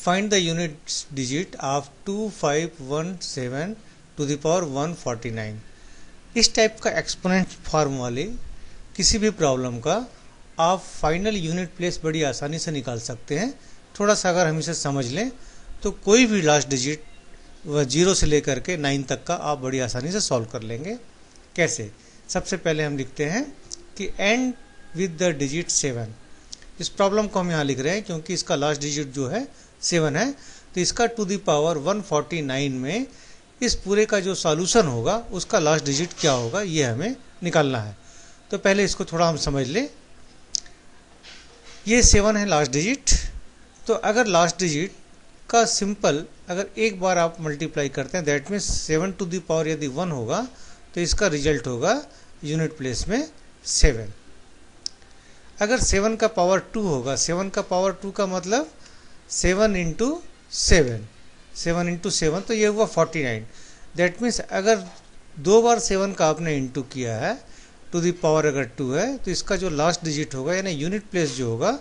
Find the unit digit of 2517 to the power 149। इस type का exponent form वाले किसी भी प्रॉब्लम का आप फाइनल यूनिट प्लेस बड़ी आसानी से निकाल सकते हैं। थोड़ा सा अगर हम इसे समझ लें तो कोई भी लास्ट डिजिट वह 0 से लेकर के 9 तक का आप बड़ी आसानी से सॉल्व कर लेंगे। कैसे? सबसे पहले हम लिखते हैं कि एंड विद द डिजिट 7। इस प्रॉब्लम को हम यहाँ लिख रहे हैं क्योंकि इसका लास्ट डिजिट जो है 7 है, तो इसका टू द पावर 149 में इस पूरे का जो सॉल्यूशन होगा उसका लास्ट डिजिट क्या होगा ये हमें निकालना है। तो पहले इसको थोड़ा हम समझ लें। ये 7 है लास्ट डिजिट, तो अगर लास्ट डिजिट का सिंपल अगर एक बार आप मल्टीप्लाई करते हैं that means 7 to the power यदि 1 होगा तो इसका रिजल्ट होगा यूनिट प्लेस में 7। अगर 7 का पावर 2 होगा, 7 का पावर 2 का मतलब 7 इंटू 7 तो ये हुआ 49। दैट मीन्स अगर 2 बार 7 का आपने इंटू किया है टू द पावर अगर 2 है तो इसका जो लास्ट डिजिट होगा यानी यूनिट प्लेस जो होगा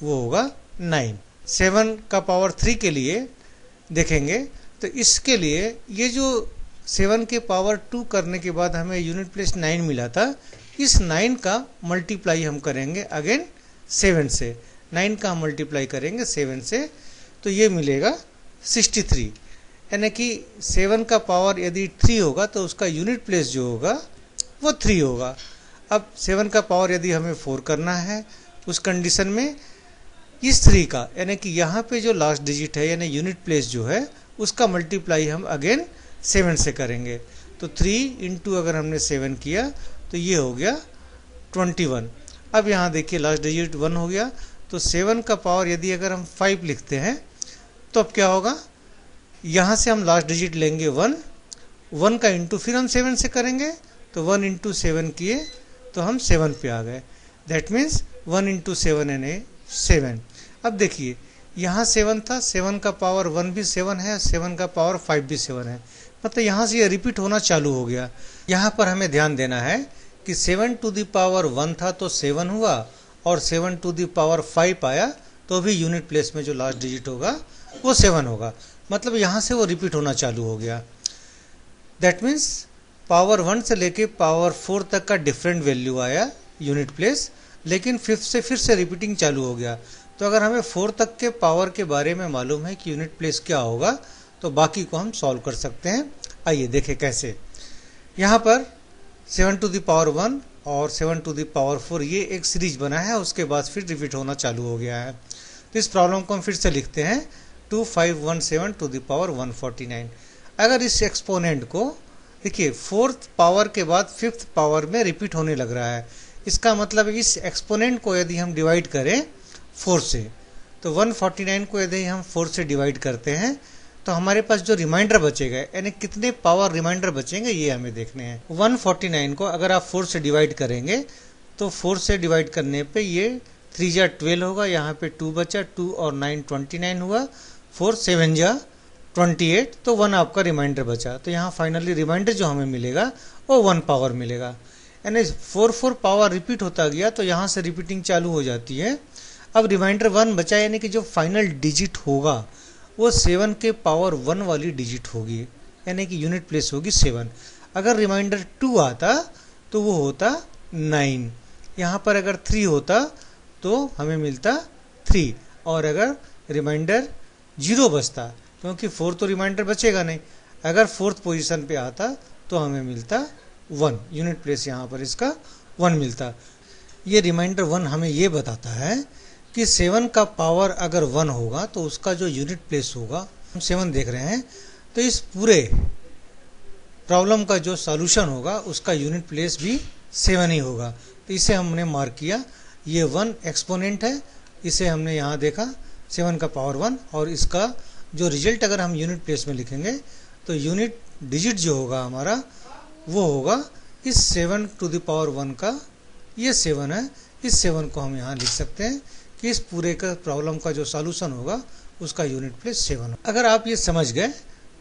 वो होगा 9। 7 का पावर 3 के लिए देखेंगे तो इसके लिए ये जो 7 के पावर 2 करने के बाद हमें यूनिट प्लेस 9 मिला था, इस 9 का मल्टीप्लाई हम करेंगे अगेन 7 से। 9 का हम मल्टीप्लाई करेंगे 7 से तो ये मिलेगा 63। यानी कि 7 का पावर यदि 3 होगा तो उसका यूनिट प्लेस जो होगा वो 3 होगा। अब 7 का पावर यदि हमें 4 करना है उस कंडीशन में इस 3 का यानी कि यहाँ पे जो लास्ट डिजिट है यानी यूनिट प्लेस जो है उसका मल्टीप्लाई हम अगेन 7 से करेंगे। तो 3 इंटू अगर हमने 7 किया तो ये हो गया 21। अब यहाँ देखिए लास्ट डिजिट 1 हो गया, तो 7 का पावर यदि अगर हम 5 लिखते हैं तो अब क्या होगा, यहाँ से हम लास्ट डिजिट लेंगे 1 का इंटू फिर हम 7 से करेंगे तो 1 इंटू 7 किए तो हम 7 पे आ गए। दैट मीन्स 1 इंटू 7 यानी 7। अब देखिए यहाँ 7 था, 7 का पावर 1 भी 7 है, 7 का पावर 5 भी 7 है, मतलब यहाँ से ये रिपीट होना चालू हो गया। यहाँ पर हमें ध्यान देना है कि 7 टू द पावर 1 था तो 7 हुआ और 7 टू द पावर 5 आया तो भी यूनिट प्लेस में जो लास्ट डिजिट होगा वो 7 होगा, मतलब यहाँ से वो रिपीट होना चालू हो गया। दैट मीन्स पावर 1 से लेके पावर 4 तक का डिफरेंट वैल्यू आया यूनिट प्लेस, लेकिन 5 से फिर से रिपीटिंग चालू हो गया। तो अगर हमें 4 तक के पावर के बारे में मालूम है कि यूनिट प्लेस क्या होगा तो बाकी को हम सॉल्व कर सकते हैं। आइए देखें कैसे। यहाँ पर 7 टू द पावर 1 और 7 टू द पावर 4 ये एक सीरीज बना है, उसके बाद फिर रिपीट होना चालू हो गया है। तो इस प्रॉब्लम को हम फिर से लिखते हैं 2517 टू द पावर 149। अगर इस एक्सपोनेंट को देखिए 4th पावर के बाद 5th पावर में रिपीट होने लग रहा है, इसका मतलब इस एक्सपोनेंट को यदि हम डिवाइड करें 4 से तो 149 को यदि हम 4 से डिवाइड करते हैं तो हमारे पास जो रिमाइंडर बचेगा यानी कितने पावर रिमाइंडर बचेंगे ये हमें देखने हैं। 149 को अगर आप 4 से डिवाइड करेंगे तो 4 से डिवाइड करने पे ये 3 जा 12 होगा, यहाँ पे 2 बचा, 2 और 9 29 हुआ, 4 7 जा 28, तो 1 आपका रिमाइंडर बचा। तो यहाँ फाइनली रिमाइंडर जो हमें मिलेगा वो 1 पावर मिलेगा। यानी 4 पावर रिपीट होता गया तो यहाँ से रिपीटिंग चालू हो जाती है। अब रिमाइंडर 1 बचा यानी कि जो फाइनल डिजिट होगा वो 7 के पावर 1 वाली डिजिट होगी, यानी कि यूनिट प्लेस होगी 7। अगर रिमाइंडर 2 आता तो वो होता 9। यहाँ पर अगर 3 होता तो हमें मिलता 3, और अगर रिमाइंडर 0 बचता क्योंकि 4 तो रिमाइंडर बचेगा नहीं, अगर 4th पोजीशन पे आता तो हमें मिलता 1, यूनिट प्लेस यहाँ पर इसका 1 मिलता। ये रिमाइंडर 1 हमें ये बताता है कि 7 का पावर अगर 1 होगा तो उसका जो यूनिट प्लेस होगा, हम 7 देख रहे हैं, तो इस पूरे प्रॉब्लम का जो सॉल्यूशन होगा उसका यूनिट प्लेस भी 7 ही होगा। तो इसे हमने मार्क किया, ये 1 एक्सपोनेंट है, इसे हमने यहाँ देखा 7 का पावर 1, और इसका जो रिजल्ट अगर हम यूनिट प्लेस में लिखेंगे तो यूनिट डिजिट जो होगा हमारा वो होगा इस 7 टू द पावर 1 का, ये 7 है, इस 7 को हम यहाँ लिख सकते हैं कि इस पूरे का प्रॉब्लम का जो सॉल्यूशन होगा उसका यूनिट प्लेस 7 हो। अगर आप ये समझ गए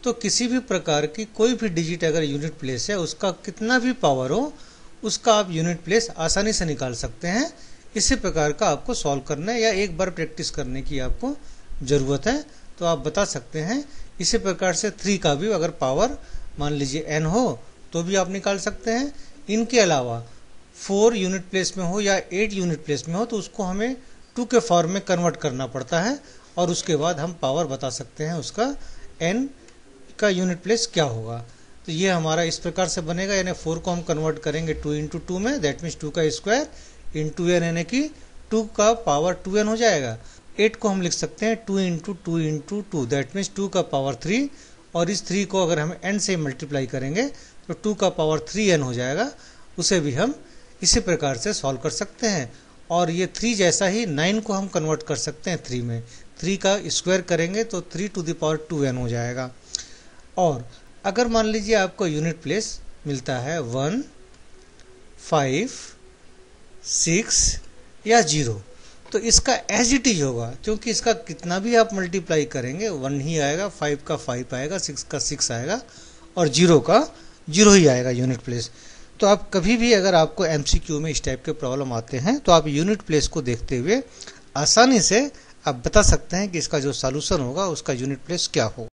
तो किसी भी प्रकार की कोई भी डिजिट अगर यूनिट प्लेस है उसका कितना भी पावर हो उसका आप यूनिट प्लेस आसानी से निकाल सकते हैं। इसी प्रकार का आपको सॉल्व करना है या एक बार प्रैक्टिस करने की आपको ज़रूरत है। तो आप बता सकते हैं। इसी प्रकार से 3 का भी अगर पावर मान लीजिए n हो तो भी आप निकाल सकते हैं। इनके अलावा 4 यूनिट प्लेस में हो या 8 यूनिट प्लेस में हो तो उसको हमें 2 के फॉर्म में कन्वर्ट करना पड़ता है और उसके बाद हम पावर बता सकते हैं उसका n का यूनिट प्लेस क्या होगा। तो ये हमारा इस प्रकार से बनेगा, यानी 4 को हम कन्वर्ट करेंगे 2 इंटू 2 में, दैट मीन्स 2 का स्क्वायर इंटू n, यानी कि 2 का पावर 2n हो जाएगा। 8 को हम लिख सकते हैं 2 इंटू 2 इंटू 2, दैट मीन्स 2 का पावर 3, और इस 3 को अगर हम n से मल्टीप्लाई करेंगे तो 2 का पावर 3n हो जाएगा। उसे भी हम इसी प्रकार से सॉल्व कर सकते हैं। और ये 3 जैसा ही 9 को हम कन्वर्ट कर सकते हैं 3 में, 3 का स्क्वायर करेंगे तो 3 टू द पावर 2n हो जाएगा। और अगर मान लीजिए आपको यूनिट प्लेस मिलता है 1, 5, 6 या 0, तो इसका एज इट इज होगा, क्योंकि इसका कितना भी आप मल्टीप्लाई करेंगे 1 ही आएगा, 5 का 5 आएगा, 6 का 6 आएगा और 0 का 0 ही आएगा यूनिट प्लेस। तो आप कभी भी अगर आपको MCQ में इस टाइप के प्रॉब्लम आते हैं तो आप यूनिट प्लेस को देखते हुए आसानी से आप बता सकते हैं कि इसका जो सॉल्यूशन होगा उसका यूनिट प्लेस क्या होगा।